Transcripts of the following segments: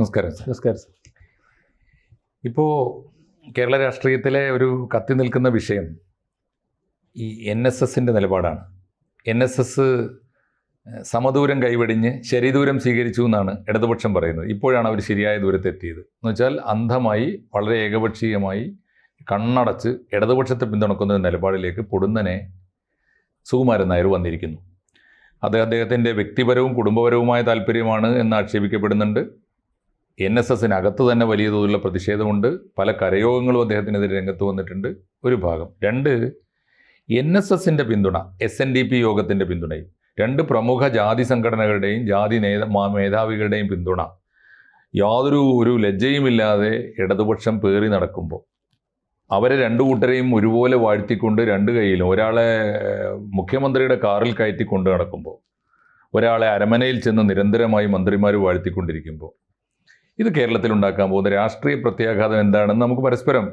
നമസ്കാരം സർ. നമസ്കാരം സർ. ഇപ്പോൾ കേരള രാഷ്ട്രീയത്തിലെ ഒരു കത്തി നിൽക്കുന്ന വിഷയം ഈ NSSൻ്റെ നിലപാടാണ്. NSS സമദൂരം കൈവെടിഞ്ഞ് ശരിദൂരം സ്വീകരിച്ചു എന്നാണ് ഇടതുപക്ഷം പറയുന്നത്. ഇപ്പോഴാണ് അവർ ശരിയായ ദൂരത്തെത്തിയത് എന്ന് വെച്ചാൽ അന്ധമായി വളരെ ഏകപക്ഷീയമായി കണ്ണടച്ച് ഇടതുപക്ഷത്തെ പിന്തുണക്കുന്ന ഒരു നിലപാടിലേക്ക് പൊടുന്നനെ സുകുമാരൻ നായർ വന്നിരിക്കുന്നു. അത് അദ്ദേഹത്തിൻ്റെ വ്യക്തിപരവും കുടുംബപരവുമായ താല്പര്യമാണ് എന്ന് ആക്ഷേപിക്കപ്പെടുന്നുണ്ട്. NSSനകത്ത് തന്നെ വലിയ തോതിലുള്ള പ്രതിഷേധമുണ്ട്. പല കരയോഗങ്ങളും അദ്ദേഹത്തിനെതിരെ രംഗത്ത് വന്നിട്ടുണ്ട്. ഒരു ഭാഗം. രണ്ട്, NSSൻ്റെ പിന്തുണ, SNDP യോഗത്തിൻ്റെ പിന്തുണയും, രണ്ട് പ്രമുഖ ജാതി സംഘടനകളുടെയും ജാതി മേധാവികളുടെയും പിന്തുണ യാതൊരു ലജ്ജയുമില്ലാതെ ഇടതുപക്ഷം പേറി നടക്കുമ്പോൾ അവരെ രണ്ടു കൂട്ടരെയും ഒരുപോലെ വാഴ്ത്തിക്കൊണ്ട് രണ്ട് കൈയിലും ഒരാളെ മുഖ്യമന്ത്രിയുടെ കാറിൽ കയറ്റിക്കൊണ്ട് നടക്കുമ്പോൾ ഒരാളെ അരമനയിൽ ചെന്ന് നിരന്തരമായി മന്ത്രിമാർ വാഴ്ത്തിക്കൊണ്ടിരിക്കുമ്പോൾ ഇത് കേരളത്തിൽ ഉണ്ടാക്കാൻ പോകുന്ന രാഷ്ട്രീയ പ്രത്യാഘാതം എന്താണെന്ന് നമുക്ക് പരസ്പരം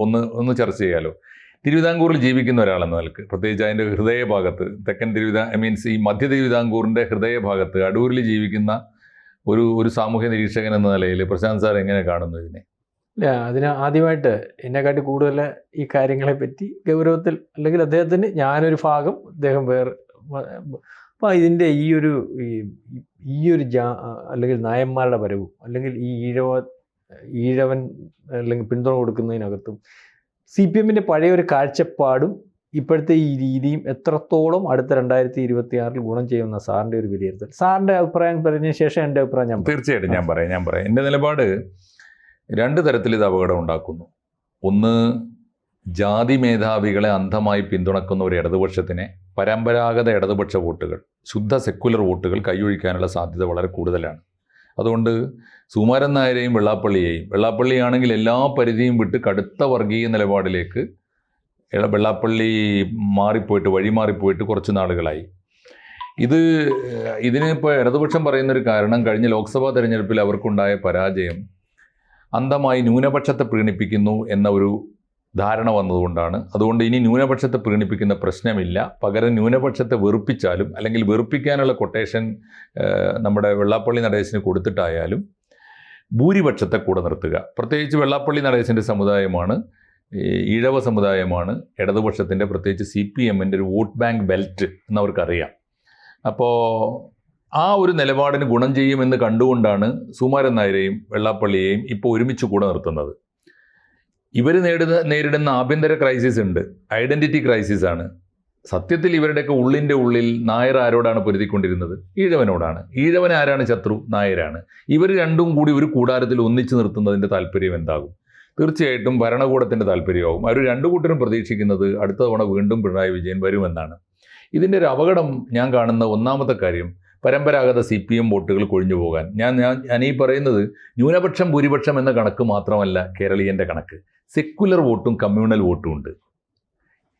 ഒന്ന് ചർച്ച ചെയ്യാലോ. തിരുവിതാംകൂറിൽ ജീവിക്കുന്ന ഒരാളെന്ന നിലക്ക്, പ്രത്യേകിച്ച് അതിൻ്റെ ഹൃദയഭാഗത്ത്, തെക്കൻ ഈ മധ്യ തിരുവിതാംകൂറിൻ്റെ ഹൃദയഭാഗത്ത് അടൂരിൽ ജീവിക്കുന്ന ഒരു സാമൂഹ്യ നിരീക്ഷകൻ എന്ന നിലയിൽ പ്രശാന്ത് സാർ എങ്ങനെ കാണുന്നു ഇതിനെ? ഇല്ല, അതിന് ആദ്യമായിട്ട് എന്നെക്കാട്ടി കൂടുതൽ ഈ കാര്യങ്ങളെ പറ്റി ഗൗരവത്തിൽ, അല്ലെങ്കിൽ അദ്ദേഹത്തിന് ഞാനൊരു ഭാഗം, അദ്ദേഹം വേറെ. അപ്പോൾ ഇതിൻ്റെ ഈ ഒരു അല്ലെങ്കിൽ നായന്മാരുടെ വരവും, അല്ലെങ്കിൽ ഈ ഈഴവൻ അല്ലെങ്കിൽ പിന്തുണ കൊടുക്കുന്നതിനകത്തും CPMൻ്റെ പഴയ ഒരു കാഴ്ചപ്പാടും ഇപ്പോഴത്തെ ഈ രീതിയും എത്രത്തോളം അടുത്ത 2026 ഗുണം ചെയ്യുന്ന സാറിൻ്റെ ഒരു വിലയിരുത്തൽ, സാറിൻ്റെ അഭിപ്രായം പറഞ്ഞ ശേഷം എൻ്റെ അഭിപ്രായം തീർച്ചയായിട്ടും ഞാൻ പറയാം. എൻ്റെ നിലപാട് രണ്ട് തരത്തിൽ ഇത് അപകടം ഉണ്ടാക്കുന്നു. ഒന്ന്, ജാതി മേധാവികളെ അന്ധമായി പിന്തുണക്കുന്ന ഒരു ഇടതുപക്ഷത്തിനെ പരമ്പരാഗത ഇടതുപക്ഷ വോട്ടുകൾ, ശുദ്ധ സെക്കുലർ വോട്ടുകൾ കൈയൊഴിക്കാനുള്ള സാധ്യത വളരെ കൂടുതലാണ്. അതുകൊണ്ട് സുകുമാരൻ നായരെയും വെള്ളാപ്പള്ളിയാണെങ്കിൽ എല്ലാ പരിധിയും വിട്ട് കടുത്ത വർഗീയ നിലപാടിലേക്ക് വെള്ളാപ്പള്ളി വഴി മാറിപ്പോയിട്ട് കുറച്ച് നാളുകളായി. ഇതിനിപ്പോൾ ഇടതുപക്ഷം പറയുന്നൊരു കാരണം, കഴിഞ്ഞ ലോക്സഭാ തെരഞ്ഞെടുപ്പിൽ അവർക്കുണ്ടായ പരാജയം അന്ധമായി ന്യൂനപക്ഷത്തെ പ്രീണിപ്പിക്കുന്നു എന്ന ഒരു ധാരണ വന്നതുകൊണ്ടാണ്. അതുകൊണ്ട് ഇനി ന്യൂനപക്ഷത്തെ പ്രീണിപ്പിക്കുന്ന പ്രശ്നമില്ല, പകരം ന്യൂനപക്ഷത്തെ വെറുപ്പിച്ചാലും അല്ലെങ്കിൽ വെറുപ്പിക്കാനുള്ള കൊട്ടേഷൻ നമ്മുടെ വെള്ളാപ്പള്ളി നടേശന് കൊടുത്തിട്ടായാലും ഭൂരിപക്ഷത്തെ കൂടെ നിർത്തുക. പ്രത്യേകിച്ച് വെള്ളാപ്പള്ളി നടേശൻ്റെ സമുദായമാണ്, ഈഴവ സമുദായമാണ് ഇടതുപക്ഷത്തിൻ്റെ, പ്രത്യേകിച്ച് CPMൻ്റെ ഒരു വോട്ട് ബാങ്ക് ബെൽറ്റ് എന്നവർക്കറിയാം. അപ്പോൾ ആ ഒരു നിലപാടിന് ഗുണം ചെയ്യുമെന്ന് കണ്ടുകൊണ്ടാണ് സുകുമാരൻ നായരെയും വെള്ളാപ്പള്ളിയെയും ഇപ്പോൾ ഒരുമിച്ച് കൂടെ നിർത്തുന്നത്. ഇവർ നേരിടുന്ന ആഭ്യന്തര ക്രൈസിസ് ഉണ്ട്, ഐഡൻറ്റിറ്റി ക്രൈസിസ് ആണ്. സത്യത്തിൽ ഇവരുടെയൊക്കെ ഉള്ളിൽ നായർ ആരോടാണ് പൊരുതിക്കൊണ്ടിരുന്നത്? ഈഴവനോടാണ്. ഈഴവൻ ആരാണ് ശത്രു? നായരാണ്. ഇവർ രണ്ടും കൂടി ഒരു കൂടാരത്തിൽ ഒന്നിച്ചു നിർത്തുന്നതിൻ്റെ താല്പര്യം എന്താകും? തീർച്ചയായിട്ടും ഭരണകൂടത്തിൻ്റെ താല്പര്യമാകും. അവർ രണ്ടു കൂട്ടരും പ്രതീക്ഷിക്കുന്നത് അടുത്ത തവണ വീണ്ടും പിണറായി വിജയൻ വരുമെന്നാണ്. ഇതിൻ്റെ ഒരു അപകടം ഞാൻ കാണുന്ന ഒന്നാമത്തെ കാര്യം, പരമ്പരാഗത CPM വോട്ടുകൾ കൊഴിഞ്ഞു പോകാൻ. ഞാൻ ഈ പറയുന്നത് ന്യൂനപക്ഷം ഭൂരിപക്ഷം എന്ന കണക്ക് മാത്രമല്ല കേരളീയൻ്റെ കണക്ക്, സെക്കുലർ വോട്ടും കമ്മ്യൂണൽ വോട്ടും ഉണ്ട്.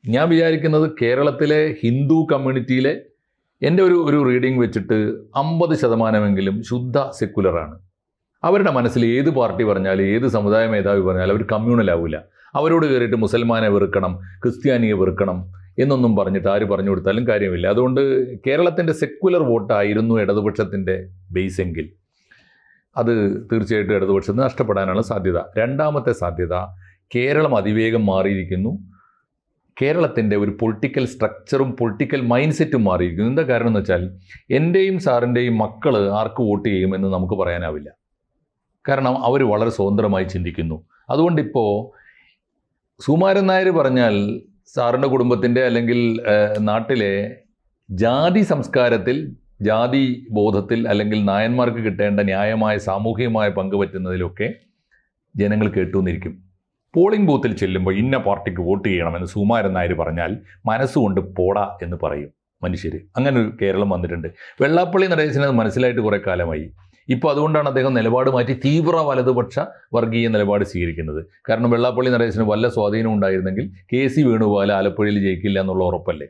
ഞാൻ വിചാരിക്കുന്നത് കേരളത്തിലെ ഹിന്ദു കമ്മ്യൂണിറ്റിയിലെ എൻ്റെ ഒരു റീഡിംഗ് വെച്ചിട്ട് 50% ശുദ്ധ സെക്കുലറാണ്. അവരുടെ മനസ്സിൽ ഏത് പാർട്ടി പറഞ്ഞാലും ഏത് സമുദായ മേധാവി പറഞ്ഞാലും അവർ കമ്മ്യൂണൽ ആവില്ല. അവരോട് കയറിയിട്ട് മുസൽമാനെ വെറുക്കണം, ക്രിസ്ത്യാനിയെ വെറുക്കണം എന്നൊന്നും പറഞ്ഞിട്ട് ആര് പറഞ്ഞു കൊടുത്താലും കാര്യമില്ല. അതുകൊണ്ട് കേരളത്തിൻ്റെ സെക്കുലർ വോട്ടായിരുന്നു ഇടതുപക്ഷത്തിൻ്റെ ബേസെങ്കിൽ അത് തീർച്ചയായിട്ടും ഇടതുപക്ഷത്തിന് നഷ്ടപ്പെടാനാണ് സാധ്യത. രണ്ടാമത്തെ സാധ്യത, കേരളം അതിവേഗം മാറിയിരിക്കുന്നു. കേരളത്തിൻ്റെ ഒരു പൊളിറ്റിക്കൽ സ്ട്രക്ചറും പൊളിറ്റിക്കൽ മൈൻഡ് സെറ്റും മാറിയിരിക്കുന്നു. എന്താ കാരണം എന്ന് വെച്ചാൽ, എൻ്റെയും സാറിൻ്റെയും മക്കൾ ആർക്ക് വോട്ട് ചെയ്യുമെന്ന് നമുക്ക് പറയാനാവില്ല. കാരണം അവർ വളരെ സ്വതന്ത്രമായി ചിന്തിക്കുന്നു. അതുകൊണ്ടിപ്പോൾ സുകുമാരൻ നായർ പറഞ്ഞാൽ സാറിൻ്റെ കുടുംബത്തിൻ്റെ അല്ലെങ്കിൽ നാട്ടിലെ ജാതി സംസ്കാരത്തിൽ, ജാതി ബോധത്തിൽ, അല്ലെങ്കിൽ നായന്മാർക്ക് കിട്ടേണ്ട ന്യായമായ സാമൂഹികമായ പങ്ക് പറ്റുന്നതിലൊക്കെ ജനങ്ങൾ കേട്ടുവന്നിരിക്കും. പോളിംഗ് ബൂത്തിൽ ചെല്ലുമ്പോൾ ഇന്ന പാർട്ടിക്ക് വോട്ട് ചെയ്യണമെന്ന് സുകുമാരൻ നായർ പറഞ്ഞാൽ മനസ്സുകൊണ്ട് പോടാ എന്ന് പറയും മനുഷ്യർ. അങ്ങനെ ഒരു കേരളം വന്നിട്ടുണ്ട്. വെള്ളാപ്പള്ളി നടേശന് മനസ്സിലായിട്ട് കുറേ കാലമായി. ഇപ്പോൾ അതുകൊണ്ടാണ് അദ്ദേഹം നിലപാട് മാറ്റി തീവ്ര വലതുപക്ഷ വർഗീയ നിലപാട് സ്വീകരിക്കുന്നത്. കാരണം വെള്ളാപ്പള്ളി നടേശന് വല്ല സ്വാധീനം ഉണ്ടായിരുന്നെങ്കിൽ KC വേണുഗോപാൽ ആലപ്പുഴയിൽ ജയിക്കില്ല എന്നുള്ള ഉറപ്പല്ലേ.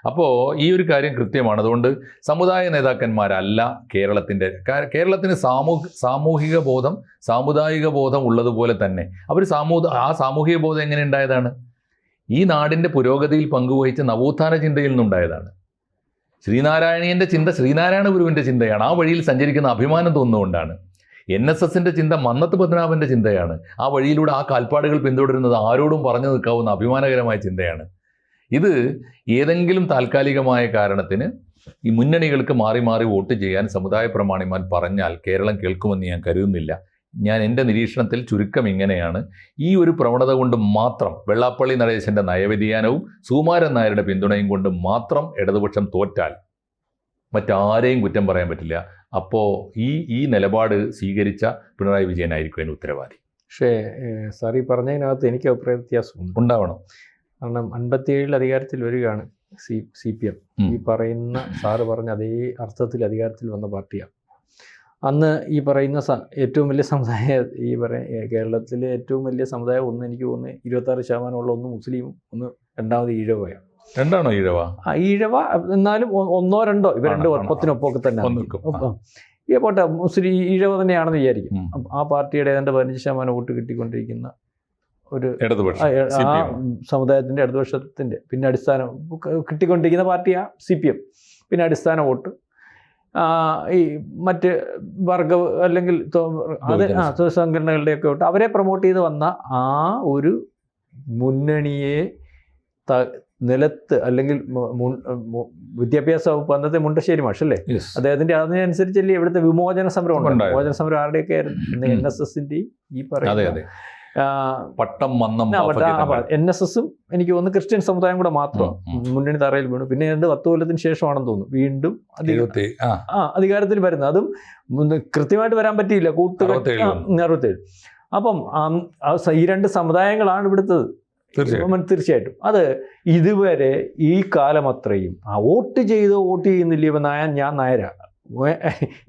അപ്പോൾ ഈ ഒരു കാര്യം കൃത്യമാണ്. അതുകൊണ്ട് സമുദായ നേതാക്കന്മാരല്ല കേരളത്തിന് സാമൂഹിക ബോധം, സാമുദായിക ബോധം ഉള്ളതുപോലെ തന്നെ അവർ ആ സാമൂഹിക ബോധം എങ്ങനെ ഉണ്ടായതാണ്? ഈ നാടിൻ്റെ പുരോഗതിയിൽ പങ്കുവഹിച്ച നവോത്ഥാന ചിന്തയിൽ നിന്നുണ്ടായതാണ്. ശ്രീനാരായണീയൻ്റെ ചിന്ത ശ്രീനാരായണ ഗുരുവിൻ്റെ ചിന്തയാണ്. ആ വഴിയിൽ സഞ്ചരിക്കുന്ന അഭിമാനം തോന്നുന്നുകൊണ്ടാണ്. NSSന്റെ ചിന്ത മന്നത്ത് പത്മനാഭന്റെ ചിന്തയാണ്. ആ വഴിയിലൂടെ ആ കാൽപ്പാടുകൾ പിന്തുടരുന്നത് ആരോടും പറഞ്ഞു നിൽക്കാവുന്ന അഭിമാനകരമായ ചിന്തയാണ്. ഇത് ഏതെങ്കിലും താൽക്കാലികമായ കാരണത്തിന് ഈ മുന്നണികൾക്ക് മാറി മാറി വോട്ട് ചെയ്യാൻ സമുദായ പ്രമാണിമാർ പറഞ്ഞാൽ കേരളം കേൾക്കുമെന്ന് ഞാൻ കരുതുന്നില്ല. എൻ്റെ നിരീക്ഷണത്തിൽ ചുരുക്കം ഇങ്ങനെയാണ്. ഈ ഒരു പ്രവണത കൊണ്ട് മാത്രം, വെള്ളാപ്പള്ളി നടേശൻ്റെ നയവ്യതിയാനവും സുകുമാരൻ നായരുടെ പിന്തുണയും കൊണ്ട് മാത്രം ഇടതുപക്ഷം തോറ്റാൽ മറ്റാരെയും കുറ്റം പറയാൻ പറ്റില്ല. അപ്പോൾ ഈ നിലപാട് സ്വീകരിച്ച പിണറായി വിജയനായിരിക്കും അതിന് ഉത്തരവാദി. പക്ഷേ സാർ ഈ പറഞ്ഞതിനകത്ത് എനിക്ക് അഭിപ്രായ വ്യത്യാസം ഉണ്ടാവണം. കാരണം 57 അധികാരത്തിൽ വരികയാണ് CPM. ഈ പറയുന്ന സാറ് പറഞ്ഞ അതേ അർത്ഥത്തിൽ അധികാരത്തിൽ വന്ന പാർട്ടിയാണ്. അന്ന് ഈ പറയുന്ന ഏറ്റവും വലിയ സമുദായം, ഈ കേരളത്തിലെ ഏറ്റവും വലിയ സമുദായം ഒന്ന്, എനിക്ക് തോന്നുന്നു 26% ഒന്ന് മുസ്ലിമും, ഒന്ന് രണ്ടാമത് ഈഴവയാണ്. രണ്ടാണോ ഈഴവ? ഈഴവ എന്നാലും ഒന്നോ രണ്ടോ, ഇവ രണ്ട് ഒപ്പത്തിനൊപ്പമൊക്കെ തന്നെ ഈ പോട്ടെ, മുസ്ലിം ഈഴവ തന്നെയാണെന്ന് വിചാരിക്കും. ആ പാർട്ടിയുടെ ഏതാണ്ട് 15% വോട്ട് കിട്ടിക്കൊണ്ടിരിക്കുന്ന ഒരു ആ സമുദായത്തിൻ്റെ ഇടതുപക്ഷത്തിൻ്റെ പിന്നെ അടിസ്ഥാനം കിട്ടിക്കൊണ്ടിരിക്കുന്ന പാർട്ടിയാണ് CPM. പിന്നെ അടിസ്ഥാന വോട്ട് ഈ മറ്റ് വർഗ അല്ലെങ്കിൽ അത് സംഘടനകളുടെയൊക്കെ വോട്ട് അവരെ പ്രൊമോട്ട് ചെയ്ത് വന്ന ആ ഒരു മുന്നണിയെ നിലത്ത്, അല്ലെങ്കിൽ വിദ്യാഭ്യാസ വകുപ്പ് അന്നത്തെ മുണ്ടശ്ശേരി മാഷല്ലേ, അദ്ദേഹത്തിന്റെ അതിനനുസരിച്ചല്ലേ ഇവിടുത്തെ വിമോചന സമരം ഉണ്ട്. വിമോചന സമരം ആരുടെയൊക്കെ ആയിരുന്നു? NSSന്റെയും ഈ പറയുന്ന പട്ടം NSSും എനിക്ക് തോന്നുന്നു ക്രിസ്ത്യൻ സമുദായം കൂടെ മാത്രം മുന്നണി തറയിൽ വീണു. പിന്നെ 10 കൊല്ലത്തിന് ശേഷമാണെന്ന് തോന്നുന്നു വീണ്ടും അധികാരത്തിൽ വരുന്നത്. അതും കൃത്യമായിട്ട് വരാൻ പറ്റിയില്ല, 67. അപ്പം ഈ രണ്ട് സമുദായങ്ങളാണ് ഇവിടുത്തത്. തീർച്ചയായിട്ടും അത് ഇതുവരെ ഈ കാലം അത്രയും വോട്ട് ചെയ്യുന്നില്ല. ഇപ്പം ഞാൻ നായരാ,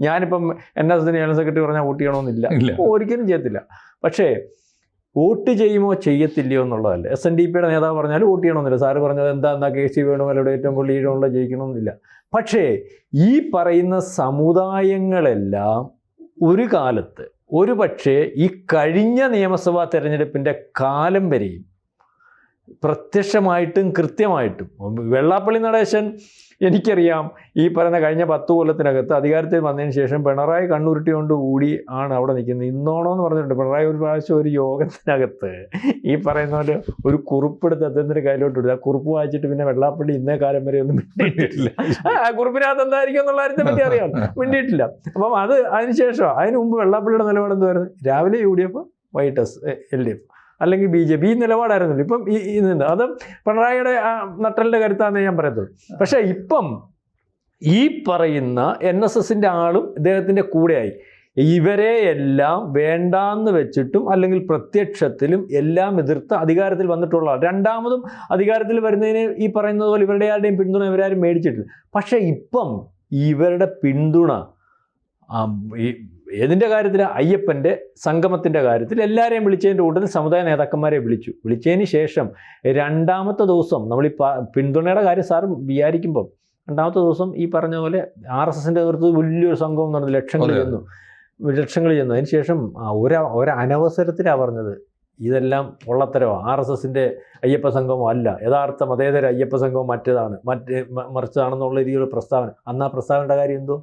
ഞാനിപ്പം NSSന് ജനറൽ സെക്രട്ടറി പറഞ്ഞാൽ വോട്ട് ചെയ്യണമെന്നില്ല, ഒരിക്കലും ചെയ്യത്തില്ല. പക്ഷേ വോട്ട് ചെയ്യുമോ ചെയ്യത്തില്ലയോ എന്നുള്ളതല്ല. SNDPയുടെ നേതാവ് പറഞ്ഞാൽ വോട്ട് ചെയ്യണമെന്നില്ല. സാറ് പറഞ്ഞത് എന്താ KC വേണുമല്ലയുടെ ഏറ്റവും കൂടുതൽ ഈഴമുള്ള ജയിക്കണമെന്നില്ല. പക്ഷേ ഈ പറയുന്ന സമുദായങ്ങളെല്ലാം ഒരു കാലത്ത് ഒരു പക്ഷേ ഈ കഴിഞ്ഞ നിയമസഭാ തെരഞ്ഞെടുപ്പിൻ്റെ കാലം വരെയും പ്രത്യക്ഷമായിട്ടും കൃത്യമായിട്ടും വെള്ളാപ്പള്ളി നടേശൻ, എനിക്കറിയാം ഈ പറയുന്ന കഴിഞ്ഞ 10 കൊല്ലത്തിനകത്ത് അധികാരത്തിൽ വന്നതിന് ശേഷം പിണറായി കണ്ണുരുട്ടിക്കൊണ്ട് കൂടി ആണ് അവിടെ നിൽക്കുന്നത്. ഇന്നോണമെന്ന് പറഞ്ഞിട്ടുണ്ട്. പിണറായി ഒരു പ്രാവശ്യം ഒരു യോഗത്തിനകത്ത് ഈ പറയുന്ന പോലെ ഒരു കുറിപ്പെടുത്ത് അദ്ദേഹത്തിൻ്റെ കയ്യിലോട്ട് ഇടുക. ആ കുറിപ്പ് വായിച്ചിട്ട് പിന്നെ വെള്ളാപ്പള്ളി ഇന്നേ കാലം വരെ ഒന്നും മിണ്ടിയിട്ടില്ല. ആ കുറിപ്പിനകത്ത് എന്തായിരിക്കും എന്നുള്ള കാര്യത്തെ പറ്റി അറിയാം, മിണ്ടിയിട്ടില്ല. അപ്പം അതിനുശേഷം അതിന് മുമ്പ് വെള്ളാപ്പള്ളിയുടെ നിലപാട് എന്തുവായിരുന്നു? രാവിലെ UDF, വൈകിട്ട് LDF അല്ലെങ്കിൽ BJP. ഈ നിലപാടായിരുന്നല്ലോ. ഇപ്പം അത് പിണറായിയുടെ നട്ടലിൻ്റെ കരുത്താന്നേ ഞാൻ പറയത്തുള്ളൂ. പക്ഷേ ഇപ്പം ഈ പറയുന്ന NSSൻ്റെ ആളും ഇദ്ദേഹത്തിൻ്റെ കൂടെയായി. ഇവരെ എല്ലാം വേണ്ടാന്ന് വെച്ചിട്ടും അല്ലെങ്കിൽ പ്രത്യക്ഷത്തിലും എല്ലാം എതിർത്ത് അധികാരത്തിൽ വന്നിട്ടുള്ള രണ്ടാമതും അധികാരത്തിൽ വരുന്നതിന് ഈ പറയുന്നത് പോലെ ഇവരുടെ ആരുടെയും പിന്തുണ ഇവരാരും മേടിച്ചിട്ടില്ല. പക്ഷേ ഇപ്പം ഇവരുടെ പിന്തുണ ഏതിൻ്റെ കാര്യത്തിൽ? അയ്യപ്പൻ്റെ സംഗമത്തിൻ്റെ കാര്യത്തിൽ എല്ലാവരെയും വിളിച്ചതിൻ്റെ കൂട്ടത്തിൽ സമുദായ നേതാക്കന്മാരെ വിളിച്ചതിന് ശേഷം രണ്ടാമത്തെ ദിവസം നമ്മൾ ഈ പിന്തുണയുടെ കാര്യം സാർ വിചാരിക്കുമ്പം രണ്ടാമത്തെ ദിവസം ഈ പറഞ്ഞ പോലെ RSSൻ്റെ നേതൃത്വത്തിൽ വലിയൊരു സംഗമം നടന്നു, ലക്ഷങ്ങൾ ചെന്നു. അതിന് ശേഷം ഒരനവസരത്തിലാണ് പറഞ്ഞത് ഇതെല്ലാം പൊള്ളത്തരമാണ്, RSSൻ്റെ അയ്യപ്പ സംഘമോ അല്ല, യഥാർത്ഥ മതേതര അയ്യപ്പ സംഘം മറിച്ചതാണെന്നുള്ള രീതിയിലുള്ള പ്രസ്താവന. അന്ന് ആ പ്രസ്താവനയുടെ കാര്യം എന്തോ?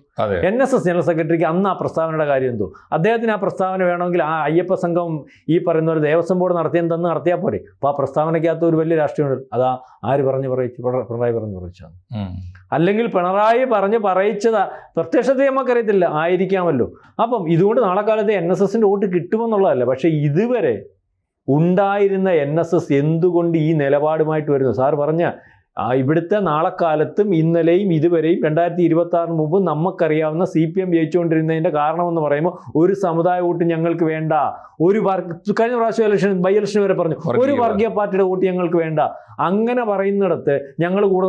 NSS ജനറൽ സെക്രട്ടറിക്ക് അന്ന് ആ പ്രസ്താവനയുടെ കാര്യം എന്തോ? അദ്ദേഹത്തിന് ആ പ്രസ്താവന വേണമെങ്കിൽ ആ അയ്യപ്പ സംഘം ഈ പറയുന്ന ഒരു ദേവസ്വം ബോർഡ് നടത്തിയാൽ പോരെ. അപ്പോൾ ആ പ്രസ്താവനയ്ക്കകത്ത് ഒരു വലിയ രാഷ്ട്രീയമുണ്ട്. അതാ ആര് പറയിച്ചു? പിണറായി പറയിച്ചാണ്. അല്ലെങ്കിൽ പിണറായി പറയിച്ചതാ, പ്രത്യക്ഷത്തിൽ നമുക്കറിയത്തില്ല, ആയിരിക്കാമല്ലോ. അപ്പം ഇതുകൊണ്ട് നാളെ കാലത്ത് NSSൻ്റെ വോട്ട് കിട്ടുമെന്നുള്ളതല്ല. പക്ഷേ ഇതുവരെ ഉണ്ടായിരുന്ന NSS എന്തുകൊണ്ട് ഈ നിലപാടുമായിട്ട് വരുന്നു? സാർ പറഞ്ഞ ഇവിടുത്തെ നാളെക്കാലത്തും ഇന്നലെയും ഇതുവരെയും 2026 മുമ്പ് നമുക്കറിയാവുന്ന CPM ജയിച്ചുകൊണ്ടിരുന്നതിൻ്റെ കാരണമെന്ന് പറയുമ്പോൾ ഒരു സമുദായ വോട്ട് ഞങ്ങൾക്ക് വേണ്ട, കഴിഞ്ഞ പ്രാവശ്യം ബൈ ഇലക്ഷൻ വരെ പറഞ്ഞു ഒരു വർഗീയ പാർട്ടിയുടെ വോട്ട് ഞങ്ങൾക്ക് വേണ്ട. അങ്ങനെ പറയുന്നിടത്ത് ഞങ്ങൾ കൂടെ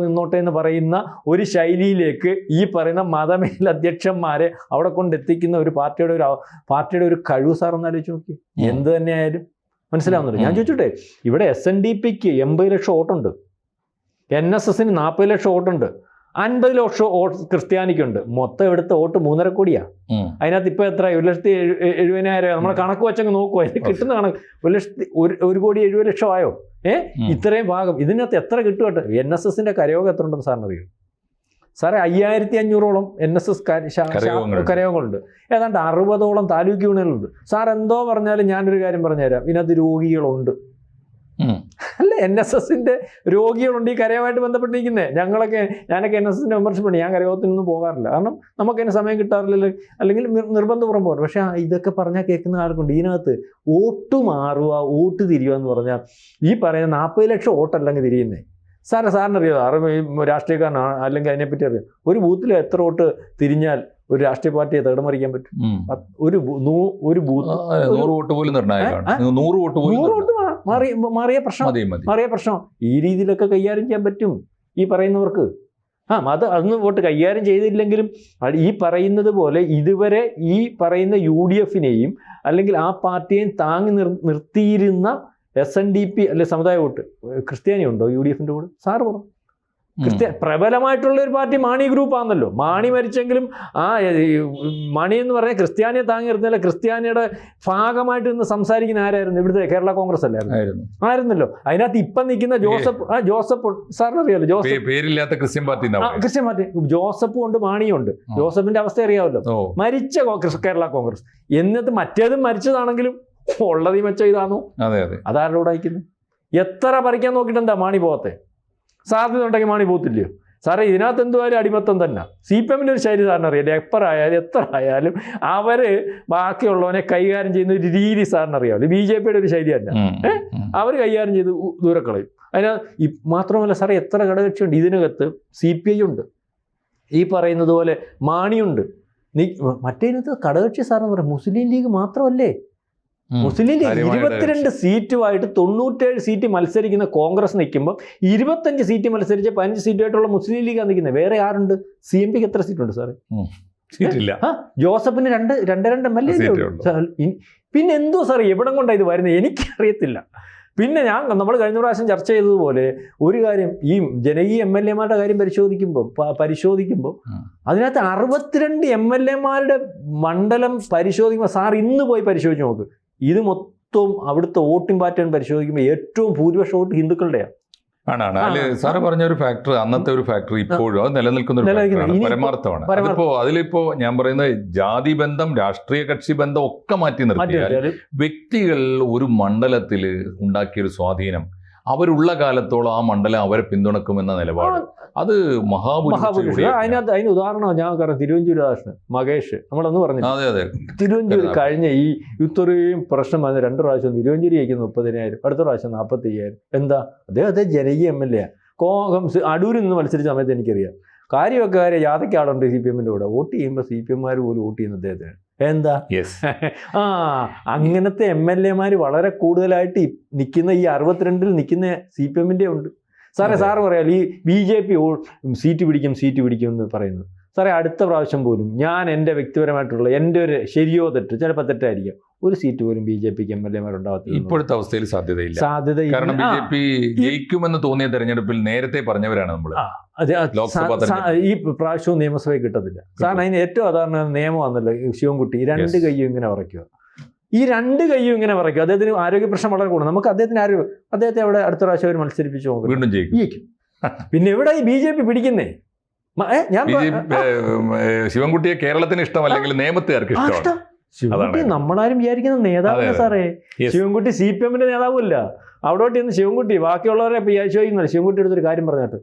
നിന്നോട്ടെ എന്ന് പറയുന്ന ഒരു ശൈലിയിലേക്ക് ഈ പറയുന്ന മതമേലധ്യക്ഷന്മാരെ അവിടെ കൊണ്ടെത്തിക്കുന്ന ഒരു പാർട്ടിയുടെ ഒരു കഴിവ് സാർ എന്നാലോചിച്ച് നോക്കി. എന്ത് തന്നെയായാലും മനസ്സിലാവുന്നുണ്ട്. ഞാൻ ചോദിച്ചോട്ടെ, ഇവിടെ SNDPക്ക് 80 ലക്ഷം വോട്ടുണ്ട്, NSSന് 40 ലക്ഷം വോട്ടുണ്ട്, 50 ലക്ഷം വോട്ട് ക്രിസ്ത്യാനിക്കുണ്ട്. മൊത്തം എടുത്ത വോട്ട് 3.5 കോടിയാണ്. അതിനകത്ത് ഇപ്പം എത്ര? 1,70,000. നമ്മളെ കണക്ക് വെച്ചങ്ങ് നോക്കുമോ? ഇത് കിട്ടുന്ന കണക്ക് 1,70,000 ആയോ? ഇത്രയും ഭാഗം ഇതിനകത്ത് എത്ര കിട്ടുമട്ടെ? NSSൻ്റെ കരയോഗം എത്ര ഉണ്ടെന്ന് സാറിന് അറിയും? സാറേ 5500-ഓളം NSS കരയോഗങ്ങളുണ്ട്. ഏതാണ്ട് 60ഓളം താലൂക്ക് യൂണിയനുകളുണ്ട്. സാർ എന്തോ പറഞ്ഞാലും ഞാനൊരു കാര്യം പറഞ്ഞുതരാം, ഇതിനകത്ത് രോഗികളുണ്ട്. അല്ല, NSSന്റെ രോഗികളുണ്ട് ഈ കരയുമായിട്ട് ബന്ധപ്പെട്ടിരിക്കുന്നത്. ഞാനൊക്കെ NSSന്റെ മെമ്പർഷിപ്പ് ഉണ്ട്. ഞാൻ കരയോഗത്തിനൊന്നും പോകാറില്ല, കാരണം നമുക്ക് അതിന് സമയം കിട്ടാറില്ല, അല്ലെങ്കിൽ നിർബന്ധപൂർവ്വം പോകാറ്. പക്ഷേ ഇതൊക്കെ പറഞ്ഞാൽ കേൾക്കുന്ന ആൾക്കുണ്ട്. ഇതിനകത്ത് വോട്ട് മാറുക, വോട്ട് തിരിയുക എന്ന് പറഞ്ഞാൽ ഈ പറയുന്ന 40 ലക്ഷം വോട്ടല്ലെങ്കിൽ തിരിയുന്നേ. സാറിനറിയാമോ, രാഷ്ട്രീയക്കാരനാണ് അല്ലെങ്കിൽ അതിനെപ്പറ്റി അറിയാം, ഒരു ബൂത്തിൽ എത്ര വോട്ട് തിരിഞ്ഞാൽ ഒരു രാഷ്ട്രീയ പാർട്ടിയെ തകിടമറിക്കാൻ പറ്റും? ഒരു ബൂത്ത് 100 വോട്ട് പോലും നിർണായകമാണ്. 100 വോട്ട് മാറിയ പ്രശ്നം ഈ രീതിയിലൊക്കെ കൈകാര്യം ചെയ്യാൻ പറ്റും ഈ പറയുന്നവർക്ക്. അതൊന്നും വോട്ട് കൈകാര്യം ചെയ്തില്ലെങ്കിലും ഈ പറയുന്നത് പോലെ ഇതുവരെ ഈ പറയുന്ന UDFനെയും അല്ലെങ്കിൽ ആ പാർട്ടിയെയും താങ്ങി നിർത്തിയിരുന്ന SNDP അല്ലെ സമുദായ വോട്ട്, ക്രിസ്ത്യാനി ഉണ്ടോ UDFന്റെ കൂടെ? സാറ് പറഞ്ഞു, പ്രബലമായിട്ടുള്ള ഒരു പാർട്ടി മാണി ഗ്രൂപ്പാണല്ലോ. മാണി മരിച്ചെങ്കിലും മണി എന്ന് പറഞ്ഞാൽ ക്രിസ്ത്യാനിയെ താങ്ങി നിർത്തുന്നില്ല. ക്രിസ്ത്യാനിയുടെ ഭാഗമായിട്ട് നിന്ന് സംസാരിക്കുന്ന ആരായിരുന്നു? ഇവിടുത്തെ കേരള കോൺഗ്രസ് ആയിരുന്നല്ലോ. അതിനകത്ത് ഇപ്പം നിൽക്കുന്ന ജോസഫ് സാറിനറിയാലോ, ജോസഫ് പേരില്ലാത്ത ക്രിസ്ത്യൻ പാർട്ടി. ജോസഫും ഉണ്ട്, മാണിയും ഉണ്ട്. ജോസഫിന്റെ അവസ്ഥ അറിയാമല്ലോ, മരിച്ച കേരള കോൺഗ്രസ്. എന്നിട്ട് മറ്റേതും മരിച്ചതാണെങ്കിലും ഉള്ളതീ മെച്ച ഇതാണോ? അതാരുടെ കൂടെ അയക്കുന്നു? എത്ര പറിക്കാൻ നോക്കിയിട്ട് എന്താ മാണി പോകത്തെ? സാധ്യത ഉണ്ടെങ്കിൽ മാണി പോകത്തില്ലയോ? സാറേ, ഇതിനകത്ത് എന്തുവായാലും അടിമത്തം തന്നെ. CPMന്റെ ഒരു ശൈലി സാറിനറിയാം, എത്ര ആയാലും അവർ ബാക്കിയുള്ളവനെ കൈകാര്യം ചെയ്യുന്ന ഒരു രീതി സാറിനറിയാമല്ലോ. BJPയുടെ ഒരു ശൈലി തന്നെ. അവർ കൈകാര്യം ചെയ്ത് ദൂരക്കളയും. അതിന് മാത്രമല്ല സാറേ, എത്ര ഘടകകക്ഷിയുണ്ട് ഇതിനകത്ത്? CPI ഉണ്ട്, ഈ പറയുന്നത് പോലെ മാണിയുണ്ട്. മറ്റേതിനകത്ത് ഘടകകക്ഷി സാറെന്ന് പറയാം മുസ്ലിം ലീഗ് മാത്രമല്ലേ? മുസ്ലിം ലീഗ് 22 സീറ്റുമായിട്ട് 97 സീറ്റ് മത്സരിക്കുന്ന കോൺഗ്രസ് നിൽക്കുമ്പോൾ 25 സീറ്റ് മത്സരിച്ച് 15 സീറ്റുമായിട്ടുള്ള മുസ്ലിം ലീഗാണ് നിൽക്കുന്നത്. വേറെ ആരുണ്ട്? CMPക്ക് എത്ര സീറ്റുണ്ട് സാറേ? ജോസഫിന് 2 MLA. പിന്നെ എന്തോ സാറേ, എവിടം കൊണ്ടാണ് ഇത് വരുന്നത് എനിക്കറിയത്തില്ല. പിന്നെ നമ്മൾ കഴിഞ്ഞ പ്രാവശ്യം ചർച്ച ചെയ്തതുപോലെ ഒരു കാര്യം, ഈ ജനകീയ MLA-മാരുടെ കാര്യം പരിശോധിക്കുമ്പോൾ അതിനകത്ത് 62 MLA-മാരുടെ മണ്ഡലം പരിശോധിക്കുമ്പോൾ സാർ ഇന്ന് പോയി പരിശോധിച്ച് നോക്ക്. ഇത് മൊത്തം അവിടുത്തെ വോട്ടിംഗ് പാറ്റേൺ പരിശോധിക്കുമ്പോൾ ഏറ്റവും ഭൂരിപക്ഷ വോട്ട് ഹിന്ദുക്കളുടെയാണ്. സാറ് പറഞ്ഞ ഒരു ഫാക്ടർ, അന്നത്തെ ഒരു ഫാക്ടർ ഇപ്പോഴും അത് നിലനിൽക്കുന്ന ഒരു ഫാക്ടറാണ്, പരമാർത്ഥമാണ്. അതിലിപ്പോ ഞാൻ പറയുന്നത് ജാതി ബന്ധം, രാഷ്ട്രീയ കക്ഷി ബന്ധം ഒക്കെ മാറ്റി നിർത്തിയാൽ വ്യക്തികൾ ഒരു മണ്ഡലത്തിൽ ഉണ്ടാക്കിയൊരു സ്വാധീനം അവരുള്ള കാലത്തോളം ആ മണ്ഡലം അവരെ പിന്തുണക്കുമെന്ന നിലപാട്, അത് മഹാഭൂരിപക്ഷം. അതിന് ഉദാഹരണം ഞാൻ കാരണം തിരുവഞ്ചൂർ മകേഷ് നമ്മളന്ന് പറഞ്ഞു. തിരുവഞ്ചൂർ കഴിഞ്ഞ ഈ ഇത്രയും പ്രശ്നം വന്ന 2 പ്രാവശ്യം തിരുവഞ്ചൂരി ജയിക്കുന്ന 30,000, അടുത്ത പ്രാവശ്യം 45,000. എന്താ? അദ്ദേഹത്തെ ജനകീയ MLA. അടൂരിൽ നിന്ന് മത്സരിച്ച സമയത്ത് എനിക്കറിയാം കാര്യമൊക്കെ യാതൊക്കെ ആളുണ്ട് CPMന്റെ കൂടെ. വോട്ട് ചെയ്യുമ്പോൾ CPM-മാർ പോലും വോട്ട് ചെയ്യുന്ന അദ്ദേഹത്തിന്. എന്താ? അങ്ങനത്തെ MLA-മാർ വളരെ കൂടുതലായിട്ട് നിൽക്കുന്ന ഈ 62-ൽ നിൽക്കുന്ന CPM-ന്റെ ഉണ്ട്. സാറ് പറയാം ഈ BJP സീറ്റ് പിടിക്കും എന്ന് പറയുന്നത്. സാറേ, അടുത്ത പ്രാവശ്യം പോലും ഞാൻ എൻ്റെ വ്യക്തിപരമായിട്ടുള്ള എൻ്റെ ഒരു ശരിയോ തെറ്റ്, ചിലപ്പോൾ തെറ്റായിരിക്കും, ഒരു സീറ്റ് പോലും BJPക്ക് MLA-മാരുണ്ടാവത്തില്ല. ഇപ്പോഴത്തെ അവസ്ഥയിൽ സാധ്യതയില്ല. കാരണം BJP ജയിക്കുമെന്ന് തോന്നിയ തെരഞ്ഞെടുപ്പിൽ നേരത്തെ പറഞ്ഞവരാണ് നമ്മൾ. ഈ പ്രാവശ്യവും നിയമസഭയിൽ കിട്ടത്തില്ല. സാറിന് അതിന് ഏറ്റവും സാധാരണ നിയമമാണല്ലോ ശിവൻകുട്ടി 2 കൈയും ഇങ്ങനെ വറയ്ക്കുക. ഈ 2 കൈയും ഇങ്ങനെ വറയ്ക്കുക. അദ്ദേഹത്തിന് ആരോഗ്യ പ്രശ്നം വളരെ കൂടുതൽ. നമുക്ക് അദ്ദേഹത്തെ അവിടെ അടുത്ത പ്രാവശ്യം അവർ മത്സരിപ്പിച്ച് നോക്കും, വീണ്ടും ജയിക്കും. പിന്നെ എവിടെ ഈ BJP പിടിക്കുന്നേ? ശിവൻകുട്ടിയെ കേരളത്തിന് ഇഷ്ടമല്ലെങ്കിൽ നിയമത്തുകാർക്ക് ഇഷ്ടമാണ്. ശിവൻകുട്ടി നമ്മളാരും വിചാരിക്കുന്ന നേതാവല്ല സാറേ. ശിവൻകുട്ടി CPMന്റെ നേതാവുമല്ല. അവിടോട്ട് ഇന്ന് ശിവൻകുട്ടി ബാക്കിയുള്ളവരെ ചോദിക്കുന്നില്ല. ശിവൻകുട്ടി എടുത്തൊരു കാര്യം പറഞ്ഞിട്ട്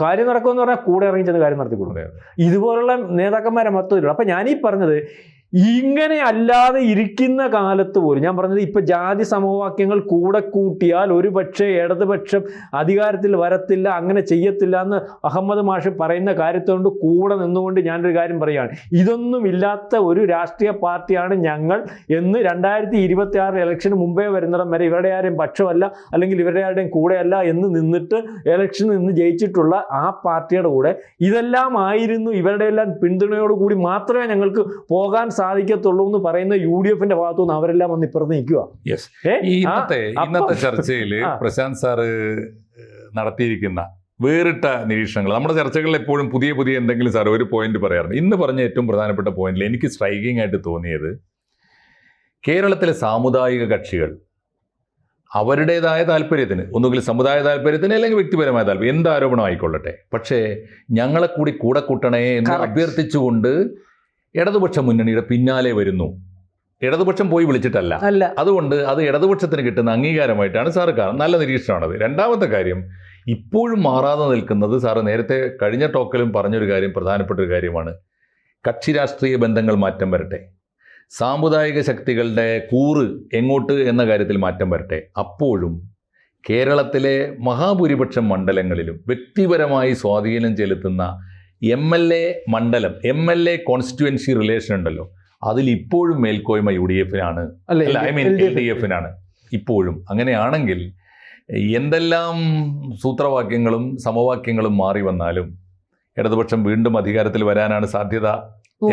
കാര്യം നടക്കുമെന്ന് പറഞ്ഞാൽ കൂടെ ഇറങ്ങി ചെന്ന് കാര്യം നടത്തിക്കൊടുക്കുക. ഇതുപോലുള്ള നേതാക്കന്മാരെ മൊത്തത്തിലുള്ള. അപ്പം ഞാനീ പറഞ്ഞത് ഇങ്ങനെ അല്ലാതെ ഇരിക്കുന്ന കാലത്ത് പോലും ഞാൻ പറഞ്ഞത് ഇപ്പം ജാതി സമവാക്യങ്ങൾ കൂടെ കൂട്ടിയാൽ ഒരു പക്ഷേ ഇടതുപക്ഷം അധികാരത്തിൽ വരത്തില്ല, അങ്ങനെ ചെയ്യത്തില്ല എന്ന് അഹമ്മദ് മാഷ് പറയുന്ന കാര്യത്തോണ്ട് കൂടെ നിന്നുകൊണ്ട് ഞാനൊരു കാര്യം പറയുകയാണ്. ഇതൊന്നും ഇല്ലാത്ത ഒരു രാഷ്ട്രീയ പാർട്ടിയാണ് ഞങ്ങൾ എന്ന് 2026 ഇലക്ഷന് മുമ്പേ വരുന്നിടം വരെ ഇവരുടെ ആരെയും പക്ഷമല്ല അല്ലെങ്കിൽ ഇവരുടെ ആരുടെയും കൂടെയല്ല എന്ന് നിന്നിട്ട് ഇലക്ഷന് നിന്ന് ജയിച്ചിട്ടുള്ള ആ പാർട്ടിയുടെ കൂടെ ഇതെല്ലാം ആയിരുന്നു, ഇവരുടെ എല്ലാം പിന്തുണയോടുകൂടി മാത്രമേ ഞങ്ങൾക്ക് പോകാൻ സാധിക്കത്തുള്ളൂ എന്ന് പറയുന്ന UDFന്റെ ഭാഗത്തുനിന്ന് അവരെല്ലാം വന്ന് ഇപ്പുറത്ത് നിൽക്കുക. ഇന്നത്തെ ചർച്ചയിൽ പ്രശാന്ത് സാറ് നടത്തിയിരിക്കുന്ന വേറിട്ട നിരീക്ഷണങ്ങൾ, നമ്മുടെ ചർച്ചകളിൽ എപ്പോഴും പുതിയ എന്തെങ്കിലും സാർ ഒരു പോയിന്റ് പറയാറുണ്ട്. ഇന്ന് പറഞ്ഞ ഏറ്റവും പ്രധാനപ്പെട്ട പോയിന്റിൽ എനിക്ക് സ്ട്രൈക്കിംഗ് ആയിട്ട് തോന്നിയത് കേരളത്തിലെ സാമുദായിക കക്ഷികൾ അവരുടേതായ താല്പര്യത്തിന്, ഒന്നുകിൽ സമുദായ താല്പര്യത്തിന് അല്ലെങ്കിൽ വ്യക്തിപരമായ താല്പര്യം, എന്ത് ആരോപണം ആയിക്കൊള്ളട്ടെ, പക്ഷേ ഞങ്ങളെ കൂടെ കൂട്ടണേ എന്ന് Correct. അഭ്യർത്ഥിച്ചുകൊണ്ട് ഇടതുപക്ഷ മുന്നണിയുടെ പിന്നാലെ വരുന്നു. ഇടതുപക്ഷം പോയി വിളിച്ചിട്ടല്ല. അല്ല, അതുകൊണ്ട് അത് ഇടതുപക്ഷത്തിന് കിട്ടുന്ന അംഗീകാരമായിട്ടാണ് സാറ് കാണുന്നത്. നല്ല നിരീക്ഷണമാണത്. രണ്ടാമത്തെ കാര്യം, ഇപ്പോഴും മാറാതെ നിൽക്കുന്നത്, സാറ് നേരത്തെ കഴിഞ്ഞ ടോക്കിലും പറഞ്ഞൊരു കാര്യം, പ്രധാനപ്പെട്ട ഒരു കാര്യമാണ്, കക്ഷി രാഷ്ട്രീയ ബന്ധങ്ങൾ മാറ്റം വരട്ടെ, സാമുദായിക ശക്തികളുടെ കൂറ് എങ്ങോട്ട് എന്ന കാര്യത്തിൽ മാറ്റം വരട്ടെ. അപ്പോഴും കേരളത്തിലെ മഹാഭൂരിപക്ഷം മണ്ഡലങ്ങളിലും വ്യക്തിപരമായി സ്വാധീനം ചെലുത്തുന്ന MLA മണ്ഡലം, MLA കോൺസ്റ്റിറ്റ്യുവൻസി റിലേഷൻ ഉണ്ടല്ലോ, അതിൽ ഇപ്പോഴും മേൽക്കോയ്മ UDF-നാണ്, അല്ല ഐ മീൻ LDF-നാണ് ഇപ്പോഴും. അങ്ങനെയാണെങ്കിൽ എന്തെല്ലാം സൂത്രവാക്യങ്ങളും സമവാക്യങ്ങളും മാറി വന്നാലും ഇടതുപക്ഷം വീണ്ടും അധികാരത്തിൽ വരാനാണ് സാധ്യത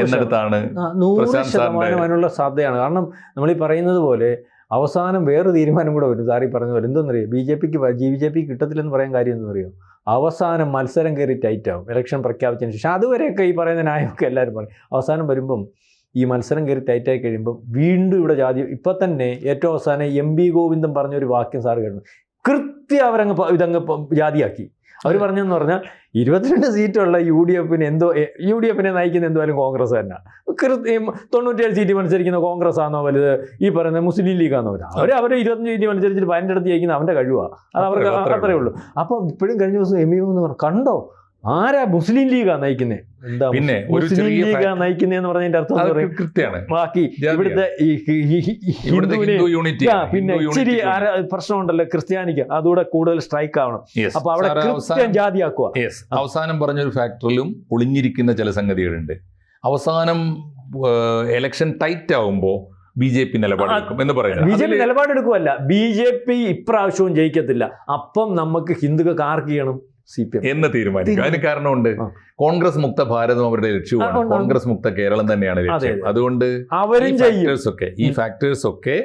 എന്നിടത്താണ് 100% അതിനുള്ള സാധ്യതയാണ്. കാരണം നമ്മൾ ഈ പറയുന്നത് പോലെ അവസാനം വേറെ തീരുമാനം കൂടെ വരും. സാറി പറഞ്ഞ പോലെ എന്തെന്നറിയോ, BJP കിട്ടത്തില്ലെന്ന് പറയാൻ കാര്യം എന്തെന്നറിയോ, അവസാനം മത്സരം കയറി ടൈറ്റാവും ഇലക്ഷൻ പ്രഖ്യാപിച്ചതിന് ശേഷം. അതുവരെയൊക്കെ ഈ പറയുന്ന ന്യായമൊക്കെ എല്ലാവരും പറയും. അവസാനം വരുമ്പം ഈ മത്സരം കയറി ടൈറ്റായി കഴിയുമ്പോൾ വീണ്ടും ഇവിടെ ജാതി, ഇപ്പം തന്നെ ഏറ്റവും അവസാനം MB ഗോവിന്ദൻ പറഞ്ഞൊരു വാക്യം സാറ് കേട്ടു, കൃത്യം ഇതങ്ങ് ജാതിയാക്കി. അവർ പറഞ്ഞെന്ന് പറഞ്ഞാൽ 22 സീറ്റുള്ള UDF-നെ നയിക്കുന്ന എന്തായാലും കോൺഗ്രസ് തന്നെ. 97 സീറ്റ് മത്സരിക്കുന്ന കോൺഗ്രസ് ആണോ വലുത്, ഈ പറയുന്ന മുസ്ലിം ലീഗാണോ വലുത്? അവർ 25 സീറ്റ് മത്സരിച്ചിട്ട് 15 അടുത്ത് ജയിക്കുന്ന അവൻ്റെ കഴിവാണ്. അത് അവർക്ക് അത്രയേ ഉള്ളൂ. അപ്പം ഇപ്പോഴും കഴിഞ്ഞ ദിവസം MB എന്ന് പറഞ്ഞു, കണ്ടോ ആരാ മുസ്ലിം ലീഗാ നയിക്കുന്നത്, എന്താ പിന്നെ ഒരു മുസ്ലിം ലീഗാ നയിക്കുന്നതെന്ന് പറഞ്ഞതിന്റെ അർത്ഥം കൃത്യമാണ്. ബാക്കി ഇവിടുത്തെ പിന്നെ ഇച്ചിരി പ്രശ്നമുണ്ടല്ലോ ക്രിസ്ത്യാനിക്ക്, അതുകൂടെ കൂടുതൽ സ്ട്രൈക്ക് ആവണം. അപ്പൊ അവിടെ കൃത്യം ജാതിയാക്കുക. അവസാനം പറഞ്ഞൊരു ഫാക്ടറിലും ഒളിഞ്ഞിരിക്കുന്ന ചില സംഗതികളുണ്ട്. അവസാനം എലക്ഷൻ ടൈറ്റ് ആവുമ്പോൾ BJP നിലപാടെടുക്കും എന്ന് പറയുന്നത്. BJP നിലപാടെടുക്കുമല്ല, BJP ഇപ്രാവശ്യവും ജയിക്കത്തില്ല. അപ്പം നമുക്ക് ഹിന്ദുക്കൾക്ക് ആർക്ക് ചെയ്യണം, CPM എന്ന് തീരുമാനിക്കും. അതിന് കാരണമുണ്ട്, കോൺഗ്രസ് മുക്ത ഭാരതം അവരുടെ ലക്ഷ്യമാണ്, കോൺഗ്രസ് മുക്ത കേരളം തന്നെയാണ് ലക്ഷ്യം. അതുകൊണ്ട് അവരും ഈ ഫാക്ടേഴ്സ് ഒക്കെ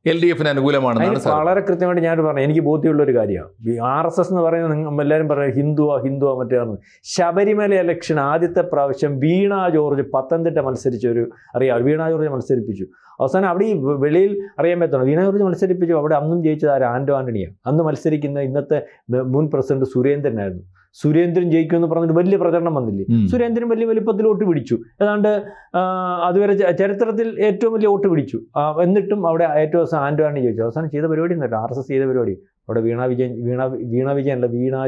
LDF-ന് അനുകൂലമാണെന്നാണ് വളരെ കൃത്യമായിട്ട് ഞാൻ പറഞ്ഞു. എനിക്ക് ബോധ്യമുള്ള ഒരു കാര്യമാണ്. RSS എന്ന് പറയുന്നത് എല്ലാവരും പറയുന്നത് ഹിന്ദുവാ മറ്റേന്ന്. ശബരിമല ഇലക്ഷൻ ആദ്യത്തെ പ്രാവശ്യം വീണ ജോർജ് പത്തനംതിട്ട മത്സരിച്ചൊരു അറിയാം, വീണ ജോർജ് മത്സരിപ്പിച്ചു. അവസാനം അവിടെ ഈ വെളിയിൽ അറിയാൻ പറ്റണം, വീണ ജോർജ് മത്സരിപ്പിച്ചു. അവിടെ അന്നും ജയിച്ചത് ആൻഡോ ആന്റണിയാണ്. അന്ന് മത്സരിക്കുന്ന ഇന്നത്തെ മുൻ പ്രസിഡന്റ് സുരേന്ദ്രനായിരുന്നു. സുരേന്ദ്രൻ ജയിക്കുമെന്ന് പറഞ്ഞിട്ട് വലിയ പ്രചരണം വന്നില്ലേ, സുരേന്ദ്രൻ വലിയ വലിപ്പത്തിൽ വോട്ട് പിടിച്ചു. ഏതാണ്ട് അതുവരെ ചരിത്രത്തിൽ ഏറ്റവും വലിയ വോട്ട് പിടിച്ചു. എന്നിട്ടും അവിടെ ഏറ്റവും അവസാനം ആൻഡോ ആന്റണി ജയിച്ചു. അവസാനം ചെയ്ത പരിപാടി എന്നല്ല, RSS ചെയ്ത പരിപാടി. അവിടെ വീണ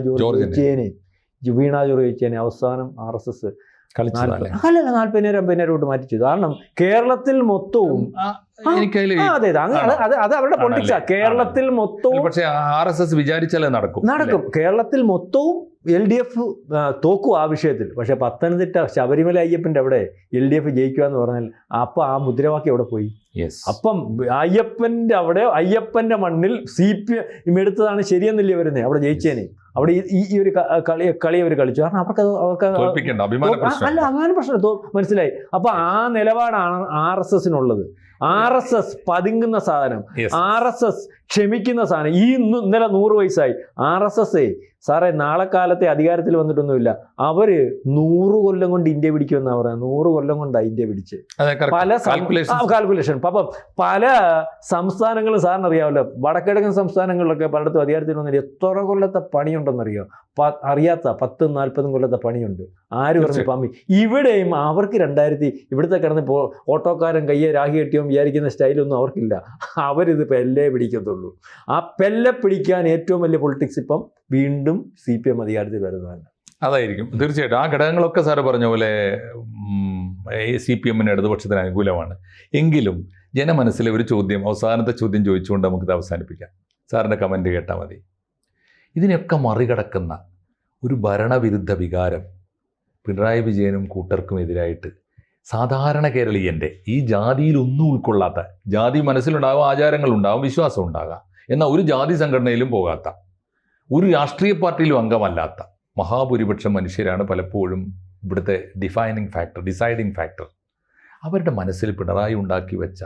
ജോർജ് ജയിച്ചേനെ അവസാനം RSS 40,000-50,000 വോട്ട് മാറ്റി ചെയ്തു. കാരണം കേരളത്തിൽ മൊത്തവും അത് അവരുടെ പൊളിറ്റിക്സാ. കേരളത്തിൽ മൊത്തവും പക്ഷേ RSS വിചാരിച്ചാലേ നടക്കും. കേരളത്തിൽ മൊത്തവും LDF തോക്കും ആ വിഷയത്തിൽ. പക്ഷെ പത്തനംതിട്ട ശബരിമല അയ്യപ്പൻ്റെ അവിടെ LDF ജയിക്കുക എന്ന് പറഞ്ഞാൽ അപ്പം ആ മുദ്രാവാക്യം അവിടെ പോയി. അപ്പം അയ്യപ്പൻ്റെ അവിടെ, അയ്യപ്പൻ്റെ മണ്ണിൽ CPM എടുത്തതാണ് ശരിയെന്നില്ലേ വരുന്നത്, അവിടെ ജയിച്ചേനെ. അവിടെ ഈ ഒരു കളി അവർ കളിച്ചു. കാരണം അവർക്ക് അഭിമാന പ്രശ്നം മനസ്സിലായി. അപ്പൊ ആ നിലപാടാണ് RSS-നുള്ളത്. RSS പതുങ്ങുന്ന സാധനം, RSS ക്ഷമിക്കുന്ന സാധനം. ഇന്നലെ 100 വയസ്സായി RSS. സാറേ, നാളെ കാലത്തെ അധികാരത്തിൽ വന്നിട്ടൊന്നുമില്ല. അവര് 100 കൊല്ലം കൊണ്ട് ഇന്ത്യ പിടിക്കുമെന്നാണ് പറയുന്നത്. 100 കൊല്ലം കൊണ്ടാണ് ഇന്ത്യ പിടിച്ച്. പല കാൽക്കുലേഷൻ. അപ്പം പല സംസ്ഥാനങ്ങളും സാറിന് അറിയാമല്ലോ, വടക്കിഴക്കൻ സംസ്ഥാനങ്ങളിലൊക്കെ പലയിടത്തും അധികാരത്തിൽ വന്നിട്ട് എത്ര കൊല്ലത്തെ പണിയുണ്ടെന്നറിയോ? അറിയാത്ത 10-40 കൊല്ലത്തെ പണിയുണ്ട്. ആര് പറഞ്ഞു പമ്മി? ഇവിടെയും അവർക്ക് ഇവിടുത്തെ കിടന്ന് ഓട്ടോക്കാരൻ കയ്യെ രാഹി കെട്ടിയോ വിചാരിക്കുന്ന സ്റ്റൈലൊന്നും അവർക്കില്ല. അവരിത് പെല്ലെ പിടിക്കത്തുള്ളൂ. ആ പെല്ലെ പിടിക്കാൻ ഏറ്റവും വലിയ പൊളിറ്റിക്സ് ഇപ്പം വീണ്ടും CPM അധികാരത്തിൽ വരുന്നതല്ല. അതായിരിക്കും തീർച്ചയായിട്ടും. ആ ഘടകങ്ങളൊക്കെ സാറ് പറഞ്ഞ പോലെ CPM-ന് ഇടതുപക്ഷത്തിന് അനുകൂലമാണ്. എങ്കിലും ജനമനസ്സിലെ ഒരു ചോദ്യം, അവസാനത്തെ ചോദ്യം ചോദിച്ചുകൊണ്ട് നമുക്കിത് അവസാനിപ്പിക്കാം. സാറിൻ്റെ കമൻറ്റ് കേട്ടാൽ മതി. ഇതിനൊക്കെ മറികടക്കുന്ന ഒരു ഭരണവിരുദ്ധ വികാരം പിണറായി വിജയനും കൂട്ടർക്കും എതിരായിട്ട് സാധാരണ കേരളീയൻ്റെ ഈ ജാതിയിലൊന്നും ഉൾക്കൊള്ളാത്ത, ജാതി മനസ്സിലുണ്ടാകും, ആചാരങ്ങളുണ്ടാകും, വിശ്വാസം ഉണ്ടാകാം, എന്നാൽ ഒരു ജാതി സംഘടനയിലും പോകാത്ത, ഒരു രാഷ്ട്രീയ പാർട്ടിയിലും അംഗമല്ലാത്ത മഹാഭൂരിപക്ഷം മനുഷ്യരാണ് പലപ്പോഴും ഇവിടുത്തെ ഡിസൈഡിങ് ഫാക്ടർ. അവരുടെ മനസ്സിൽ പിണറായി ഉണ്ടാക്കി വെച്ച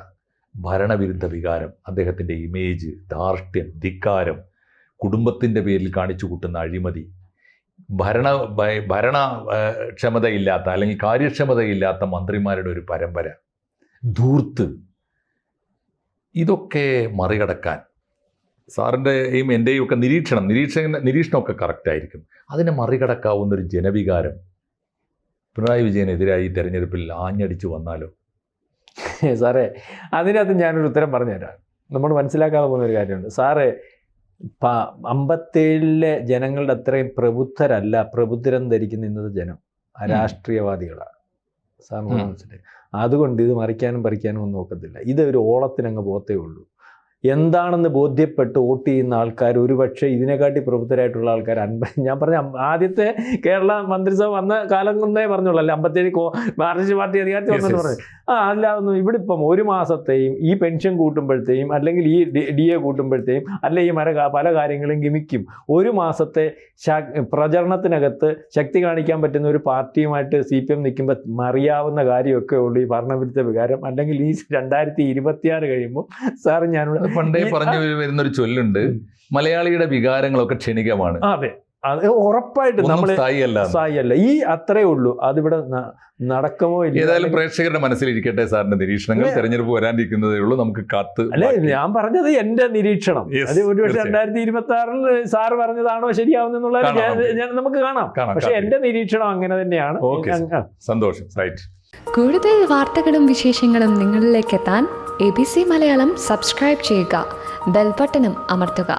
ഭരണവിരുദ്ധ വികാരം, അദ്ദേഹത്തിൻ്റെ ഇമേജ്, ധാർഷ്ട്യം, ധിക്കാരം, കുടുംബത്തിൻ്റെ പേരിൽ കാണിച്ചു കൂട്ടുന്ന അഴിമതി, ഭരണക്ഷമതയില്ലാത്ത അല്ലെങ്കിൽ കാര്യക്ഷമതയില്ലാത്ത മന്ത്രിമാരുടെ ഒരു പരമ്പര, ധൂർത്ത്, ഇതൊക്കെ മറികടക്കാൻ സാറിൻ്റെയും എൻ്റെയും ഒക്കെ നിരീക്ഷണമൊക്കെ കറക്റ്റായിരിക്കും. അതിനെ മറികടക്കാവുന്നൊരു ജനവികാരം പിണറായി വിജയനെതിരായി തെരഞ്ഞെടുപ്പിൽ ആഞ്ഞടിച്ചു വന്നാലോ? സാറേ, അതിനകത്ത് ഞാനൊരു ഉത്തരം പറഞ്ഞുതരാം. നമ്മൾ മനസ്സിലാക്കാതെ പോകുന്ന ഒരു കാര്യമുണ്ട് സാറേ. 57-ലെ ജനങ്ങളുടെ അത്രയും പ്രബുദ്ധരല്ല പ്രബുദ്ധരം ധരിക്കുന്ന ഇന്നത്തെ ജനം രാഷ്ട്രീയവാദികളാണ്. സാറിന് മനസ്സിലായി. അതുകൊണ്ട് ഇത് മറിക്കാനും പറിക്കാനും ഒന്നും നോക്കത്തില്ല. ഇതൊരു ഓളത്തിനങ്ങ് പോത്തേ ഉള്ളൂ. എന്താണെന്ന് ബോധ്യപ്പെട്ട് വോട്ട് ചെയ്യുന്ന ആൾക്കാർ ഒരുപക്ഷെ ഇതിനെക്കാട്ടി പ്രബുദ്ധരായിട്ടുള്ള ആൾക്കാർ ഞാൻ പറഞ്ഞ ആദ്യത്തെ കേരള മന്ത്രിസഭ വന്ന കാലം കൊണ്ടേ പറഞ്ഞോളൂ. അല്ല 57 മാർക്സിസ്റ്റ് പാർട്ടി അധികാരത്തിൽ വന്നെന്ന് പറഞ്ഞു. അല്ലാതൊന്നും ഇവിടെ ഇപ്പം ഒരു മാസത്തെയും ഈ പെൻഷൻ കൂട്ടുമ്പോഴത്തേയും അല്ലെങ്കിൽ ഈ DA കൂട്ടുമ്പോഴത്തേയും അല്ല ഈ പല കാര്യങ്ങളും ഗിമിക്കും ഒരു മാസത്തെ പ്രചരണത്തിനകത്ത് ശക്തി കാണിക്കാൻ പറ്റുന്ന ഒരു പാർട്ടിയുമായിട്ട് CPM നിൽക്കുമ്പോൾ മറിയാവുന്ന കാര്യമൊക്കെ ഉള്ളൂ ഈ ഭരണവിരുദ്ധ വികാരം. അല്ലെങ്കിൽ ഈ 2026 കഴിയുമ്പോൾ സാറ് ഞാനിവിടെ പണ്ടേ പറഞ്ഞു വരുന്നൊരു ചൊല്ലുണ്ട്, മലയാളിയുടെ വികാരങ്ങളൊക്കെ ക്ഷണികമാണ്. അതെ, അത് ഉറപ്പായിട്ടും നമ്മൾ സ്ഥായിയല്ല. ഈ അത്രേ ഉള്ളൂ. അതിവിടെ നടക്കുമോ ഇല്ല. ഏതായാലും പ്രേക്ഷകരുടെ മനസ്സിലിരിക്കട്ടെ സാറിന്റെ നിരീക്ഷണങ്ങൾ. തെരഞ്ഞെടുപ്പ് വരാനിരിക്കുന്നതേ ഉള്ളൂ, നമുക്ക് കാത്ത്. അല്ലെ, ഞാൻ പറഞ്ഞത് എന്റെ നിരീക്ഷണം. അത് ഒരുപക്ഷെ 2026 സാറ് പറഞ്ഞതാണോ ശരിയാവുന്നുള്ളത് നമുക്ക് കാണാം. പക്ഷെ എന്റെ നിരീക്ഷണം അങ്ങനെ തന്നെയാണ്. സന്തോഷം. റൈറ്റ്. കൂടുതൽ വാർത്തകളും വിശേഷങ്ങളും നിങ്ങളിലേക്ക് എത്താൻ ABC മലയാളം സബ്സ്ക്രൈബ് ചെയ്യുക, ബെൽ ബട്ടണും അമർത്തുക.